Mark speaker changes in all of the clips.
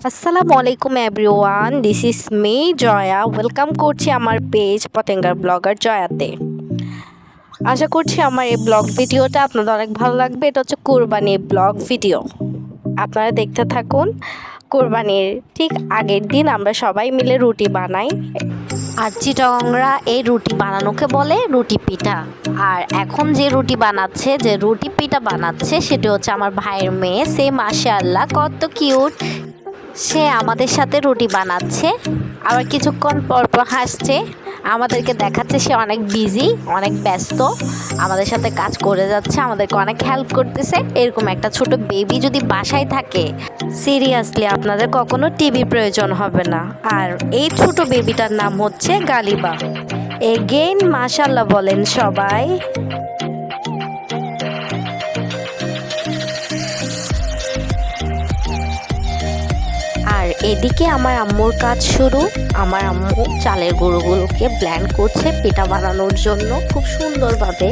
Speaker 1: আসসালামু আলাইকুম everyone, this is me Joya. Welcome করছি আমার পেজ পতেঙ্গার ব্লগার জয়াতে। আশা করছি আমার এই ব্লগ ভিডিওটা আপনাদের অনেক ভালো লাগবে। এটা হচ্ছে কোরবানির ব্লগ ভিডিও, আপনারা দেখতে থাকুন। কোরবানির ঠিক আগের দিন আমরা সবাই মিলে রুটি বানাই, আর চিটাগংরা এই রুটি বানানোকে বলে রুটি পিঠা। আর এখন যে রুটি বানাচ্ছে, যে রুটি পিঠা বানাচ্ছে, সেটি হচ্ছে আমার ভাইয়ের মেয়ে। সে মাশাআল্লাহ কত কিউট, সে আমাদের সাথে রুটি বানাচ্ছে, আবার কিছুক্ষণ পর পর হাসছে, আমাদেরকে দেখাচ্ছে সে অনেক বিজি, অনেক ব্যস্ত, আমাদের সাথে কাজ করে যাচ্ছে, আমাদেরকে অনেক হেল্প করতেছে। এরকম একটা ছোট বেবি যদি বাসায় থাকে, সিরিয়াসলি আপনাদের কখনো টিভি প্রয়োজন হবে না। আর এই ছোট বেবিটার নাম হচ্ছে গালিবা। এগেইন মাশাল্লাহ বলেন সবাই। আর এদিকে আমার আম্মুর কাজ শুরু। আমার আম্মু চালের গুঁড়োগুলোকে ব্লেন্ড করছে পিঠা বানানোর জন্য খুব সুন্দরভাবে।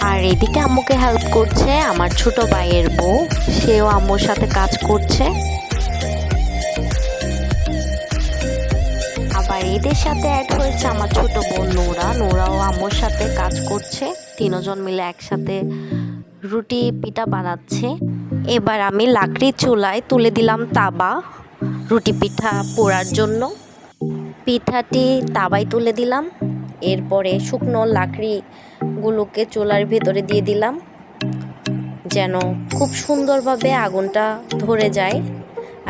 Speaker 1: আর এদিকে আম্মুকে হেল্প করছে আমার ছোট ভাইয়ের বউ, সেও আম্মুর সাথে কাজ করছে। আবার এদের সাথে অ্যাড হয়েছে আমার ছোট বোন নোরা। নোরাও আম্মুর সাথে কাজ করছে, তিনজন মিলে একসাথে রুটি পিঠা বানাচ্ছে। এবার আমি লাকড়ির চুলায় তুলে দিলাম তাবা রুটি পিঠা পোড়ার জন্য। পিঠাটি তাবায় তুলে দিলাম, এরপরে শুকনো লাকড়িগুলোকে চুলার ভেতরে দিয়ে দিলাম যেন খুব সুন্দরভাবে আগুনটা ধরে যায়,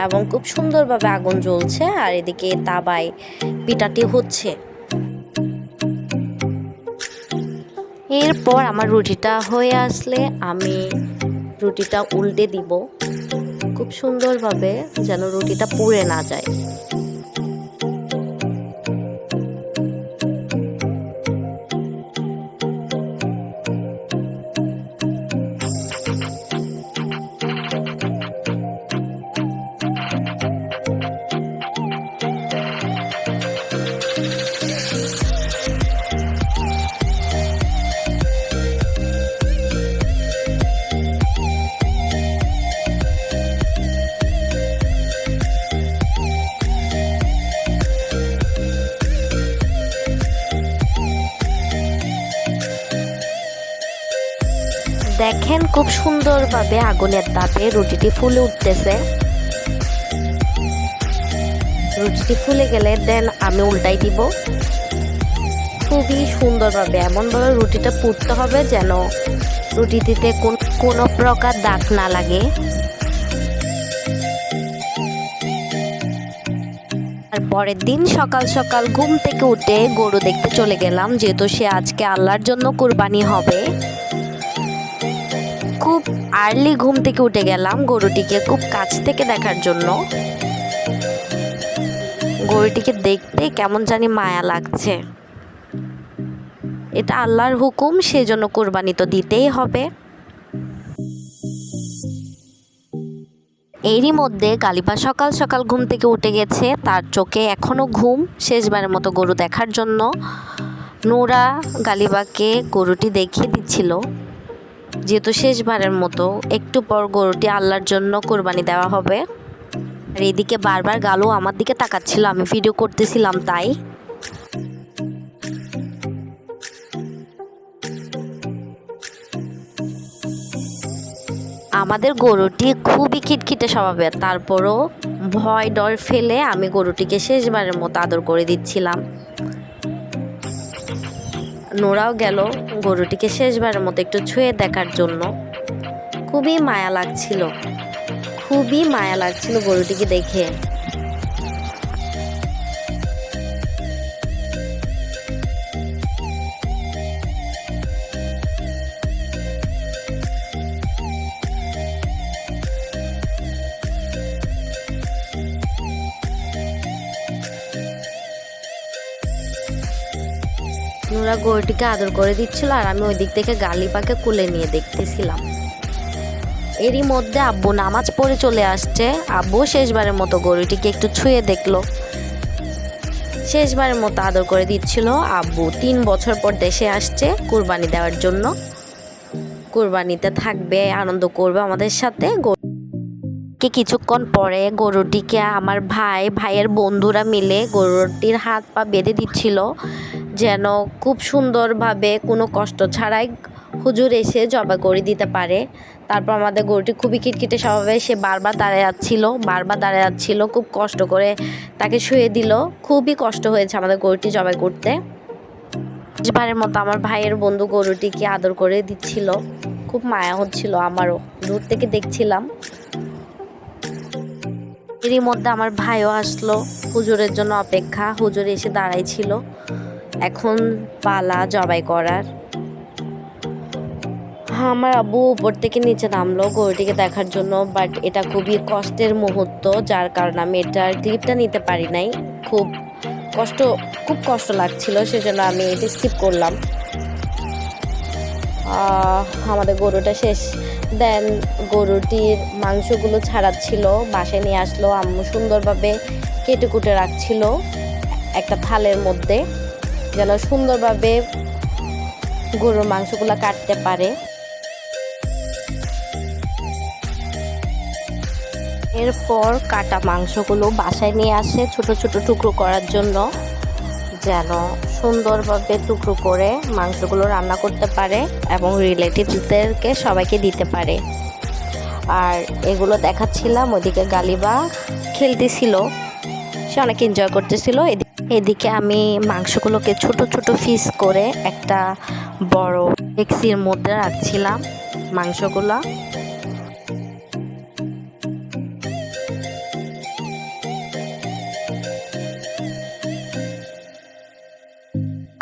Speaker 1: এবং খুব সুন্দরভাবে আগুন জ্বলছে। আর এদিকে তাবায় পিঠাটি হচ্ছে। এরপর আমার রুটিটা হয়ে আসলে আমি রুটিটা উল্টে দিব খুব সুন্দরভাবে, যেন রুটিটা পুড়ে না যায়। দেখেন খুব সুন্দরভাবে আগুনের তাপে রুটিটি ফুলে উঠতেছে। রুটিটি ফুলে গেলে দেন আমি উল্টাই দিব খুবই সুন্দরভাবে। এমনভাবে রুটিটা পুড়তে হবে যেন রুটিটিতে কোনো প্রকার দাগ না লাগে। আর পরের দিন সকাল সকাল ঘুম থেকে উঠে গরু দেখতে চলে গেলাম, যেহেতু সে আজকে আল্লাহর জন্য কুরবানি হবে। খুব আর্লি ঘুম থেকে উঠে গেলাম গরুটিকে খুব কাছ থেকে দেখার জন্য। গরুটিকে দেখতে কেমন জানি মায়া লাগছে। এটা আল্লাহর হুকুম, সেজন্য কুরবানি তো দিতেই হবে। এরই মধ্যে গালিবা সকাল সকাল ঘুম থেকে উঠে গেছে, তার চোখে এখনো ঘুম। শেষবারের মতো গরু দেখার জন্য নোরা গালিবাকে গরুটি দেখিয়ে দিচ্ছিল, যেহেতু শেষবারের মতো একটু পর গরুটি আল্লাহর জন্য কোরবানি দেওয়া হবে। আর এদিকে বারবার গালু আমার দিকে তাকাচ্ছিল, আমি ভিডিও করতেছিলাম তাই। আমাদের গরুটি খুবই খিটখিটে স্বভাবের, তারপরও ভয় ডর ফেলে আমি গরুটিকে শেষবারের মতো আদর করে দিচ্ছিলাম। নোরাও গেল গরুটিকে শেষবারের মতো একটু ছুঁয়ে দেখার জন্য। খুবই মায়া লাগছিল, খুবই মায়া লাগছিল গরুটিকে দেখে। নোরা গরুটিকে আদর করে দিচ্ছিল, আর আমি ওই দিক থেকে গালিবাকে কুলে নিয়ে দেখতেছিলাম। এরই মধ্যে আব্বু নামাজ পড়ে চলে আসছে। আব্বু শেষবারের মতো গরুটিকে একটু ছুঁয়ে দেখলো, শেষবারের মতো আদর করে দিচ্ছিল। আব্বু 3 বছর পর দেশে আসছে কুরবানি দেওয়ার জন্য, কুরবানিতে থাকবে, আনন্দ করবে আমাদের সাথে। কিছুক্ষণ পরে গরুটিকে আমার ভাইয়ের বন্ধুরা মিলে গরুটির হাত পা বেঁধে দিচ্ছিল, যেন খুব সুন্দরভাবে কোনো কষ্ট ছাড়াই হুজুর এসে জবাই করে দিতে পারে। তারপর আমাদের গরুটি খুবই খিটখিটে স্বভাবে, সে বারবার দাঁড়িয়ে যাচ্ছিল, খুব কষ্ট করে তাকে শুয়ে দিল। খুবই কষ্ট হয়েছে আমাদের গরুটি জবাই করতে। শেষবারের মতো আমার ভাইয়ের বন্ধু গরুটিকে আদর করে দিচ্ছিল, খুব মায়া হচ্ছিল আমারও, দূর থেকে দেখছিলাম। এরই মধ্যে আমার ভাইও আসলো, হুজুরের জন্য অপেক্ষা, হুজুর এসে দাঁড়াইছিল। এখন পালা জবাই করার। আমার আব্বু উপর থেকে নিচে নামলো গরুটিকে দেখার জন্য, বাট এটা খুবই কষ্টের মুহূর্ত, যার কারণে আমি এটার ক্লিপটা নিতে পারি নাই। খুব কষ্ট লাগছিল, সেজন্য আমি এটা স্কিপ করলাম। আমাদের গরুটা শেষ। দেন গরুটির মাংসগুলো ছাড়াচ্ছিল, বাসায় নিয়ে আসলো। আম্মু সুন্দরভাবে কেটে কুটে রাখছিল একটা থালের মধ্যে, যেন সুন্দরভাবে গরুর মাংসগুলো কাটতে পারে। এরপর কাটা মাংসগুলো বাসায় নিয়ে আসে ছোট ছোট টুকরো করার জন্য, যেন সুন্দরভাবে টুকরো করে মাংসগুলো রান্না করতে পারে এবং রিলেটিভসদেরকে সবাইকে দিতে পারে। আর এগুলো দেখাচ্ছিলাম, ওইদিকে গালিবা খেলতেছিল, সে অনেক এনজয় করতেছিল। এদিকে আমি মাংসগুলোকে ছোট ছোট পিস করে একটা বড় ডেক্সির মধ্যে রাখছিলাম মাংসগুলো।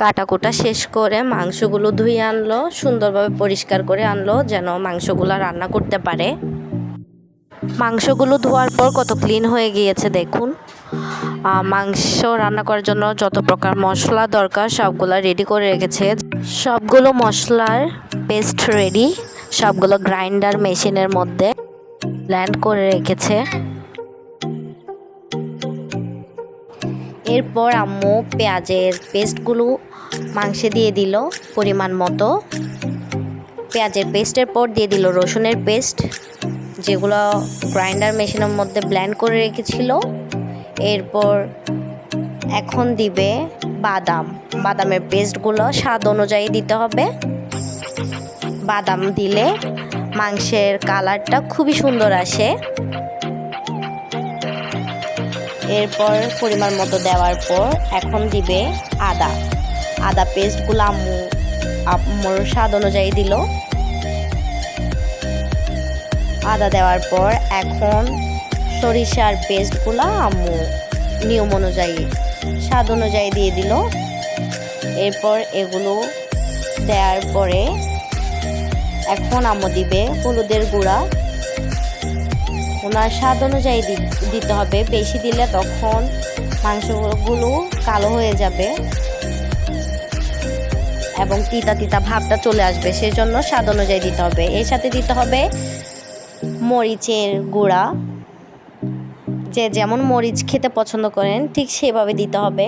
Speaker 1: কাটাকুটা শেষ করে মাংসগুলো ধুয়ে আনলো, সুন্দরভাবে পরিষ্কার করে আনলো, যেন মাংসগুলো রান্না করতে পারে। মাংসগুলো ধোয়ার পর কত ক্লিন হয়ে গিয়েছে দেখুন। মাংস রান্না করার জন্য যত প্রকার মশলা দরকার সবগুলো রেডি করে রেখেছে। সবগুলো মশলার পেস্ট রেডি, সবগুলো গ্রাইন্ডার মেশিনের মধ্যে ব্লেন্ড করে রেখেছে। এরপর আম্মু পেঁয়াজের পেস্টগুলো মাংসে দিয়ে দিল পরিমাণ মতো। পেঁয়াজের পেস্টের পর দিয়ে দিল রসুনের পেস্ট, যেগুলো গ্রাইন্ডার মেশিনের মধ্যে ব্লেন্ড করে রেখেছিল। এরপর এখন দিবে বাদামের পেস্টগুলো স্বাদ অনুযায়ী দিতে হবে। বাদাম দিলে মাংসের কালারটা খুবই সুন্দর আসে। এরপর পরিমাণ মতো দেওয়ার পর এখন দিবে আদা পেস্টগুলো আম্মুর স্বাদ অনুযায়ী দিল। আদা দেওয়ার পর এখন সরিষার পেস্টগুলো আম্মু নিয়ম অনুযায়ী স্বাদ অনুযায়ী দিয়ে দিল। এরপর এগুলো দেওয়ার পরে এখন আম্মু দিবে হলুদের গুঁড়া, ওনার স্বাদ অনুযায়ী দিতে হবে। বেশি দিলে তখন মাংসগুলো কালো হয়ে যাবে এবং তিতা তিতা ভাবটা চলে আসবে, সেজন্য স্বাদ অনুযায়ী দিতে হবে। এর সাথে দিতে হবে মরিচের গুঁড়া, যে যেমন মরিচ খেতে পছন্দ করেন ঠিক সেভাবে দিতে হবে।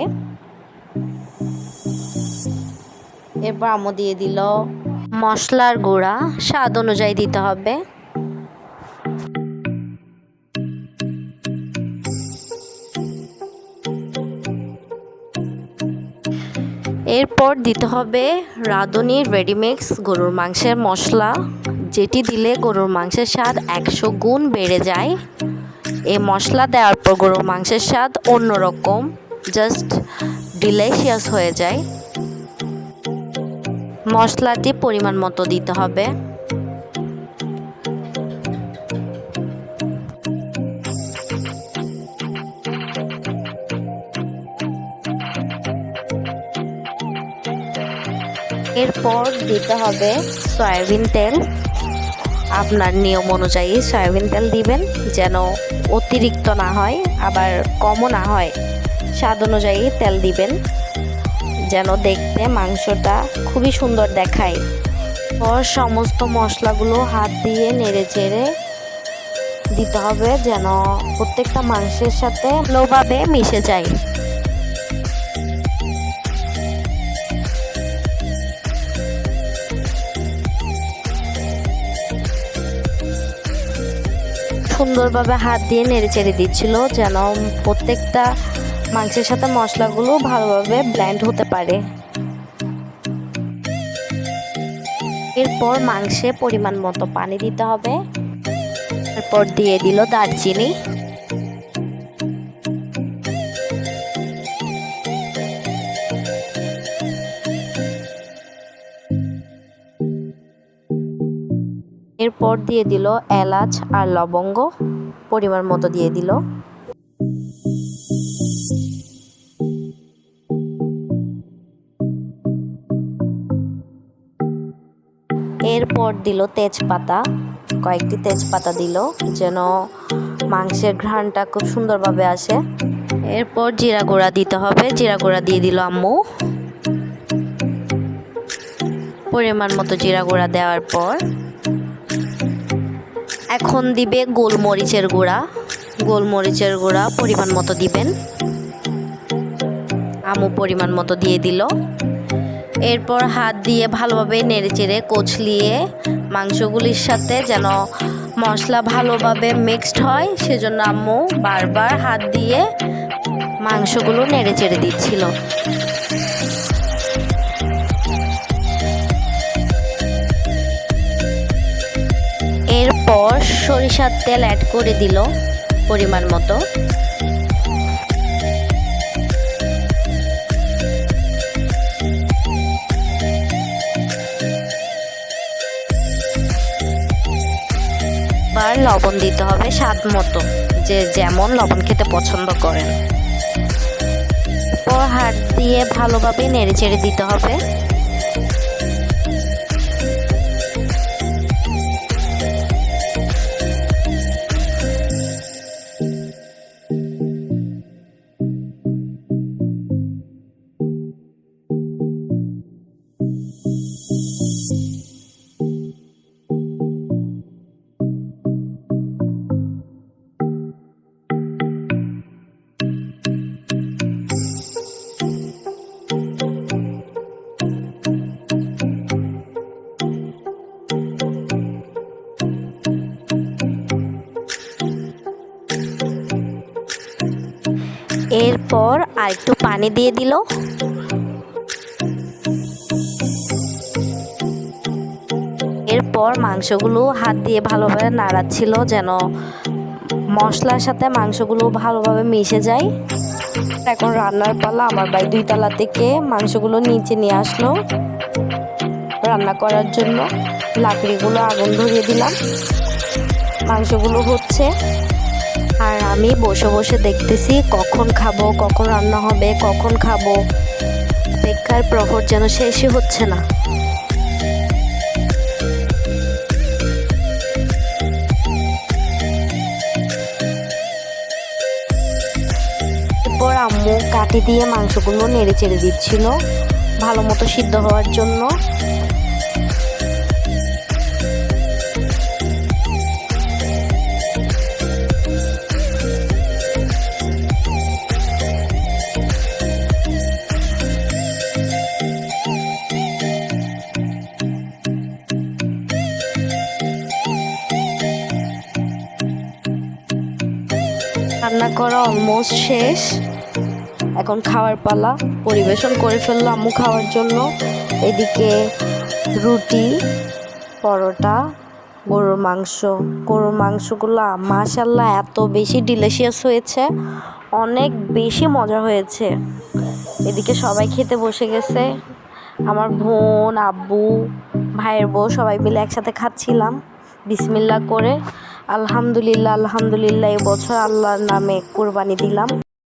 Speaker 1: এরপর আম্মু দিয়ে দিল মশলার গুঁড়া, স্বাদ অনুযায়ী দিতে হবে। এরপর দিতে হবে রাঁধুনির রেডিমিক্স গরুর মাংসের মশলা, যেটি দিলে গরুর মাংসের স্বাদ 100 গুণ বেড়ে যায়। এই মশলা দেওয়ার পর গরুর মাংসের স্বাদ অন্যরকম, জাস্ট ডিলিশিয়াস হয়ে যায়। মশলাটি পরিমাণ মতো দিতে হবে। এরপর দিতে হবে সয়াবিন তেল, আপনার নিয়ম অনুযায়ী সয়াবিন তেল দিবেন, যেন অতিরিক্ত না হয় আবার কমও না হয়। স্বাদ অনুযায়ী তেল দিবেন, যেন দেখতে মাংসটা খুবই সুন্দর দেখায়। পর সমস্ত মশলাগুলো হাত দিয়ে নেড়ে চেড়ে দিতে হবে যেন প্রত্যেকটা মাংসের সাথে ভালোভাবে মিশে যায়। সুন্দরভাবে হাত দিয়ে নেড়ে চেড়ে দিচ্ছিল যেন প্রত্যেকটা মাংসের সাথে মশলাগুলো ভালোভাবে ব্লেন্ড হতে পারে। এরপর মাংসে পরিমাণ মতো পানি দিতে হবে। এরপর দিয়ে দিল দারচিনি, এরপর দিয়ে দিল এলাচ আর লবঙ্গ পরিমাণ মতো দিয়ে দিল। এরপর দিল তেজপাতা, কয়েকটি তেজপাতা দিল যেন মাংসের ঘ্রাণটা খুব সুন্দরভাবে আসে। এরপর জিরা গুঁড়া দিতে হবে, জিরা গুঁড়া দিয়ে দিল আম্মু। পরিমাণ মতো জিরা গুঁড়া দেওয়ার পর এখন দিবে গোলমরিচের গুঁড়া, গোলমরিচের গুঁড়া পরিমাণ মতো দিবেন। আম্মু পরিমাণ মতো দিয়ে দিল। এরপর হাত দিয়ে ভালোভাবে নেড়েচেড়ে কচলিয়ে মাংসগুলির সাথে যেন মশলা ভালোভাবে মিক্সড হয় সেজন্য আম্মু বারবার হাত দিয়ে মাংসগুলো নেড়েচেড়ে দিচ্ছিল। এরপর সরিষার তেল অ্যাড করে দিল পরিমাণ মতো। আর লবণ দিতে হবে স্বাদ মতো, যে যেমন লবণ খেতে পছন্দ করেন। এরপর হাত দিয়ে ভালোভাবে নেড়েচেড়ে দিতে হবে। এরপর আরেকটু পানি দিয়ে দিল। এরপর মাংসগুলো হাত দিয়ে ভালোভাবে নাড়াচ্ছিল যেন মশলার সাথে মাংসগুলো ভালোভাবে মিশে যায়। এখন রান্নার পালা। আমার ভাই 2 তলা থেকে মাংসগুলো নিচে নিয়ে আসলো রান্না করার জন্য। লাকড়িগুলো আগুন ধরিয়ে দিলাম, মাংসগুলো হচ্ছে আর আমি বসে বসে দেখতেছি কখন খাবো, কখন রান্না হবে, কখন খাবো। অপেক্ষার প্রহর যেন শেষই হচ্ছে না। এরপর আম্মু কাঠি দিয়ে মাংসগুলো নেড়ে চেড়ে দিচ্ছিল ভালো মতো সিদ্ধ হওয়ার জন্য। রান্না করা অলমোস্ট শেষ, এখন খাওয়ার পালা। পরিবেশন করে ফেললো আম্মু খাওয়ার জন্য। এদিকে রুটি, পরোটা, গরুর মাংসগুলো মাশাআল্লাহ এত বেশি ডিলিশিয়াস হয়েছে, অনেক বেশি মজা হয়েছে। এদিকে সবাই খেতে বসে গেছে, আমার বোন, আব্বু, ভাইয়ের বউ সবাই মিলে একসাথে খাচ্ছিলাম বিসমিল্লাহ করে। আলহামদুলিল্লাহ আলহামদুলিল্লাহ, এবছর আল্লাহর নামে কুরবানি দিলাম।